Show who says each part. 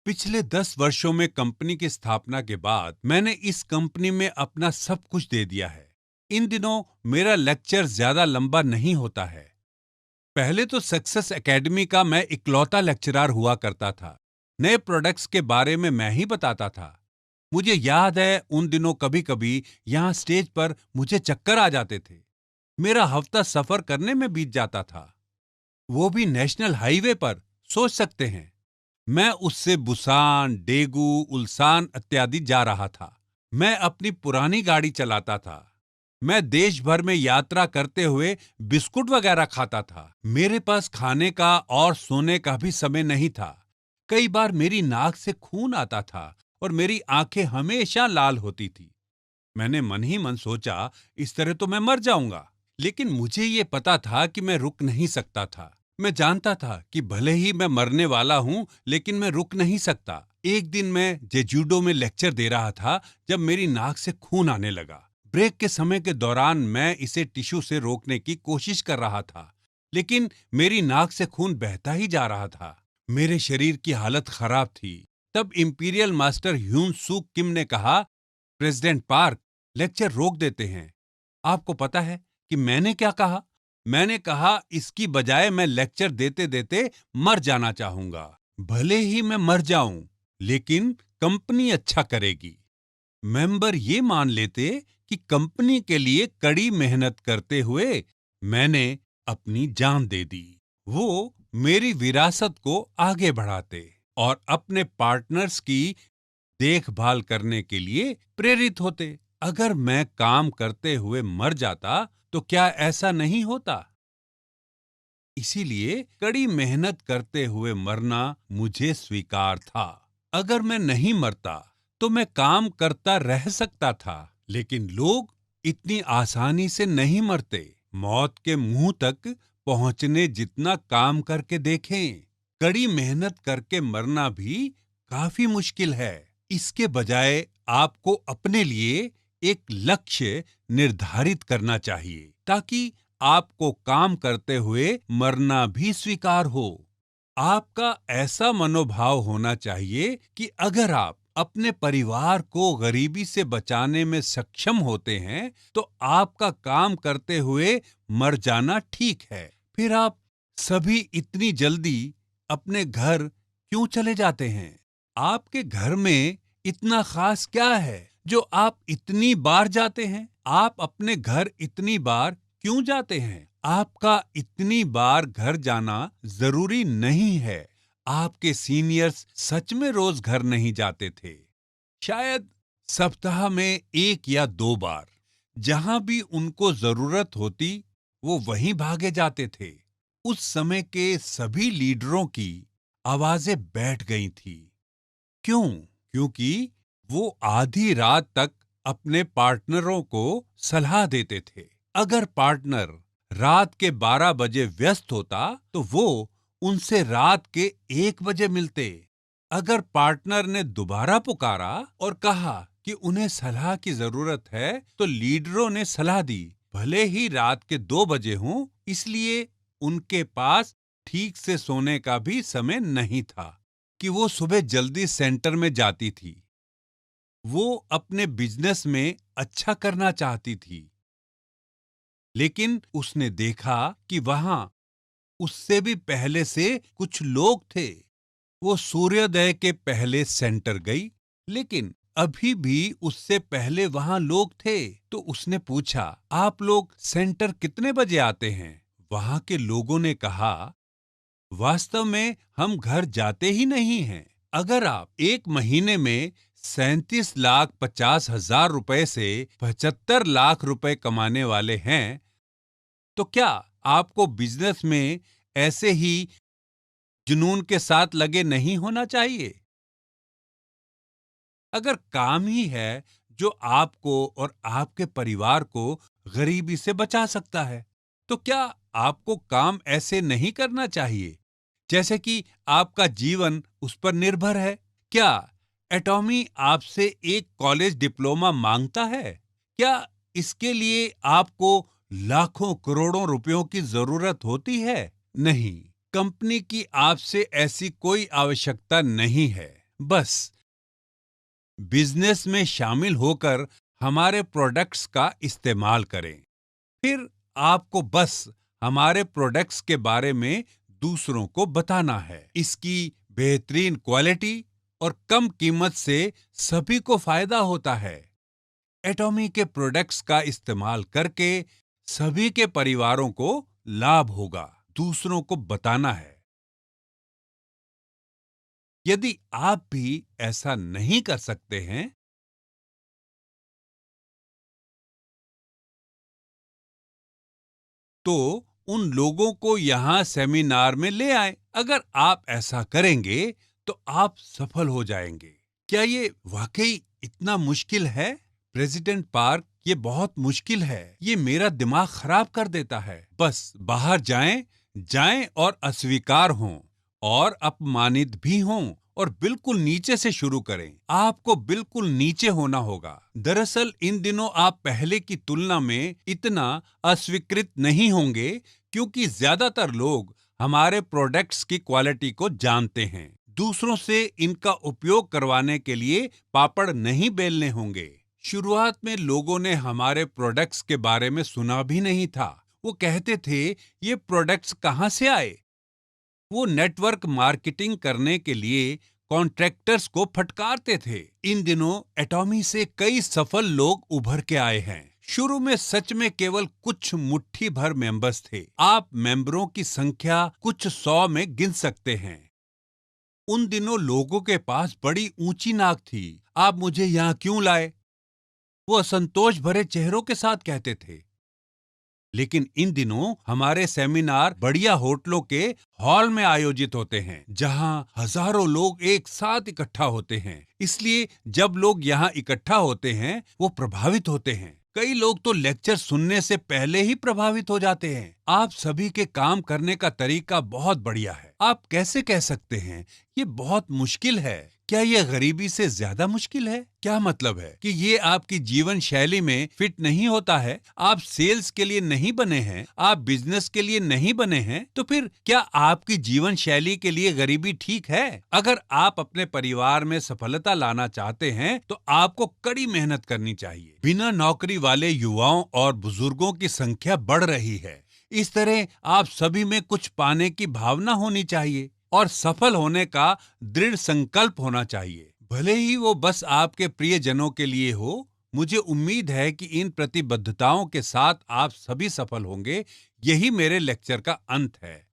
Speaker 1: पिछले 10 वर्षों में कंपनी की स्थापना के बाद मैंने इस कंपनी में अपना सब कुछ दे दिया है। इन दिनों मेरा लेक्चर ज्यादा लंबा नहीं होता है। पहले तो सक्सेस एकेडमी का मैं इकलौता लेक्चरर हुआ करता था। नए प्रोडक्ट्स के बारे में मैं ही बताता था। मुझे याद है उन दिनों कभी कभी यहाँ स्टेज पर मुझे चक्कर आ जाते थे। मेरा हफ्ता सफर करने में बीत जाता था, वो भी नेशनल हाईवे पर। सोच सकते हैं, मैं उससे बुसान, डेगू, उल्सान इत्यादि जा रहा था। मैं अपनी पुरानी गाड़ी चलाता था। मैं देश भर में यात्रा करते हुए बिस्कुट वगैरह खाता था। मेरे पास खाने का और सोने का भी समय नहीं था। कई बार मेरी नाक से खून आता था और मेरी आंखें हमेशा लाल होती थी। मैंने मन ही मन सोचा, इस तरह तो मैं मर जाऊंगा। लेकिन मुझे ये पता था कि मैं रुक नहीं सकता था। मैं जानता था कि भले ही मैं मरने वाला हूं, लेकिन मैं रुक नहीं सकता। एक दिन मैं जेजूडो में लेक्चर दे रहा था जब मेरी नाक से खून आने लगा। ब्रेक के समय के दौरान मैं इसे टिश्यू से रोकने की कोशिश कर रहा था, लेकिन मेरी नाक से खून बहता ही जा रहा था। मेरे शरीर की हालत खराब थी। तब इंपीरियल मास्टर ह्यून सूक किम ने कहा, प्रेसिडेंट पार्क, लेक्चर रोक देते हैं। आपको पता है कि मैंने क्या कहा? मैंने कहा, इसकी बजाय मैं लेक्चर देते देते मर जाना चाहूंगा। भले ही मैं मर जाऊं, लेकिन कंपनी अच्छा करेगी। मेंबर ये मान लेते कि कंपनी के लिए कड़ी मेहनत करते हुए मैंने अपनी जान दे दी। वो मेरी विरासत को आगे बढ़ाते और अपने पार्टनर्स की देखभाल करने के लिए प्रेरित होते। अगर मैं काम करते हुए मर जाता तो क्या ऐसा नहीं होता? इसीलिए कड़ी मेहनत करते हुए मरना मुझे स्वीकार था। अगर मैं नहीं मरता तो मैं काम करता रह सकता था, लेकिन लोग इतनी आसानी से नहीं मरते। मौत के मुंह तक पहुंचने जितना काम करके देखें। कड़ी मेहनत करके मरना भी काफी मुश्किल है। इसके बजाय आपको अपने लिए एक लक्ष्य निर्धारित करना चाहिए, ताकि आपको काम करते हुए मरना भी स्वीकार हो। आपका ऐसा मनोभाव होना चाहिए कि अगर आप अपने परिवार को गरीबी से बचाने में सक्षम होते हैं, तो आपका काम करते हुए मर जाना ठीक है। फिर आप सभी इतनी जल्दी अपने घर क्यों चले जाते हैं? आपके घर में इतना खास क्या है जो आप इतनी बार जाते हैं? आप अपने घर इतनी बार क्यों जाते हैं? आपका इतनी बार घर जाना जरूरी नहीं है। आपके सीनियर्स सच में रोज घर नहीं जाते थे। शायद सप्ताह में 1 या 2 बार। जहां भी उनको जरूरत होती, वो वहीं भागे जाते थे। उस समय के सभी लीडरों की आवाजें बैठ गई थी। क्यों? क्योंकि वो आधी रात तक अपने पार्टनरों को सलाह देते थे। अगर पार्टनर रात के 12 बजे व्यस्त होता, तो वो उनसे रात के 1 बजे मिलते। अगर पार्टनर ने दोबारा पुकारा और कहा कि उन्हें सलाह की जरूरत है, तो लीडरों ने सलाह दी, भले ही रात के 2 बजे हों। इसलिए उनके पास ठीक से सोने का भी समय नहीं था कि वो सुबह जल्दी सेंटर में जाती थी। वो अपने बिजनेस में अच्छा करना चाहती थी, लेकिन उसने देखा कि वहां उससे भी पहले से कुछ लोग थे। वो सूर्योदय के पहले सेंटर गई, लेकिन अभी भी उससे पहले वहां लोग थे। तो उसने पूछा, आप लोग सेंटर कितने बजे आते हैं? वहां के लोगों ने कहा, वास्तव में हम घर जाते ही नहीं हैं। अगर आप एक महीने में 37,50,000 रुपए से 75 लाख रुपए कमाने वाले हैं, तो क्या आपको बिजनेस में ऐसे ही जुनून के साथ लगे नहीं होना चाहिए? अगर काम ही है जो आपको और आपके परिवार को गरीबी से बचा सकता है, तो क्या आपको काम ऐसे नहीं करना चाहिए जैसे कि आपका जीवन उस पर निर्भर है? क्या एटॉमी आपसे एक कॉलेज डिप्लोमा मांगता है? क्या इसके लिए आपको लाखों करोड़ों रुपयों की जरूरत होती है? नहीं, कंपनी की आपसे ऐसी कोई आवश्यकता नहीं है। बस बिजनेस में शामिल होकर हमारे प्रोडक्ट्स का इस्तेमाल करें। फिर आपको बस हमारे प्रोडक्ट्स के बारे में दूसरों को बताना है। इसकी बेहतरीन क्वालिटी और कम कीमत से सभी को फायदा होता है। एटॉमी के प्रोडक्ट्स का इस्तेमाल करके सभी के परिवारों को लाभ होगा। दूसरों को बताना है। यदि आप भी ऐसा नहीं कर सकते हैं तो उन लोगों को यहां सेमिनार में ले आए। अगर आप ऐसा करेंगे तो आप सफल हो जाएंगे। क्या ये वाकई इतना मुश्किल है? प्रेसिडेंट पार्क, ये बहुत मुश्किल है। ये मेरा दिमाग खराब कर देता है। बस बाहर जाएं, जाएं और अस्वीकार हों और अपमानित भी हों और बिल्कुल नीचे से शुरू करें। आपको बिल्कुल नीचे होना होगा। दरअसल इन दिनों आप पहले की तुलना में इतना अस्वीकृत नहीं होंगे क्योंकि ज्यादातर लोग हमारे प्रोडक्ट्स की क्वालिटी को जानते हैं। दूसरों से इनका उपयोग करवाने के लिए पापड़ नहीं बेलने होंगे। शुरुआत में लोगों ने हमारे प्रोडक्ट्स के बारे में सुना भी नहीं था। वो कहते थे, ये प्रोडक्ट्स कहाँ से आए? वो नेटवर्क मार्केटिंग करने के लिए कॉन्ट्रैक्टर्स को फटकारते थे। इन दिनों एटॉमी से कई सफल लोग उभर के आए हैं। शुरू में सच में केवल कुछ मुट्ठी भर मेंबर्स थे। आप मेंबरों की संख्या कुछ 100 में गिन सकते हैं। उन दिनों लोगों के पास बड़ी ऊंची नाक थी। आप मुझे यहाँ क्यों लाए? वो असंतोष भरे चेहरों के साथ कहते थे। लेकिन इन दिनों हमारे सेमिनार बढ़िया होटलों के हॉल में आयोजित होते हैं, जहां हजारों लोग एक साथ इकट्ठा होते हैं। इसलिए जब लोग यहां इकट्ठा होते हैं, वो प्रभावित होते हैं। कई लोग तो लेक्चर सुनने से पहले ही प्रभावित हो जाते हैं। आप सभी के काम करने का तरीका बहुत बढ़िया है। आप कैसे कह सकते हैं ये बहुत मुश्किल है? क्या ये गरीबी से ज्यादा मुश्किल है? क्या मतलब है कि ये आपकी जीवन शैली में फिट नहीं होता है? आप सेल्स के लिए नहीं बने हैं, आप बिजनेस के लिए नहीं बने हैं, तो फिर क्या आपकी जीवन शैली के लिए गरीबी ठीक है? अगर आप अपने परिवार में सफलता लाना चाहते हैं तो आपको कड़ी मेहनत करनी चाहिए। बिना नौकरी वाले युवाओं और बुजुर्गों की संख्या बढ़ रही है। इस तरह आप सभी में कुछ पाने की भावना होनी चाहिए और सफल होने का दृढ़ संकल्प होना चाहिए। भले ही वो बस आपके प्रियजनों के लिए हो। मुझे उम्मीद है कि इन प्रतिबद्धताओं के साथ आप सभी सफल होंगे। यही मेरे लेक्चर का अंत है।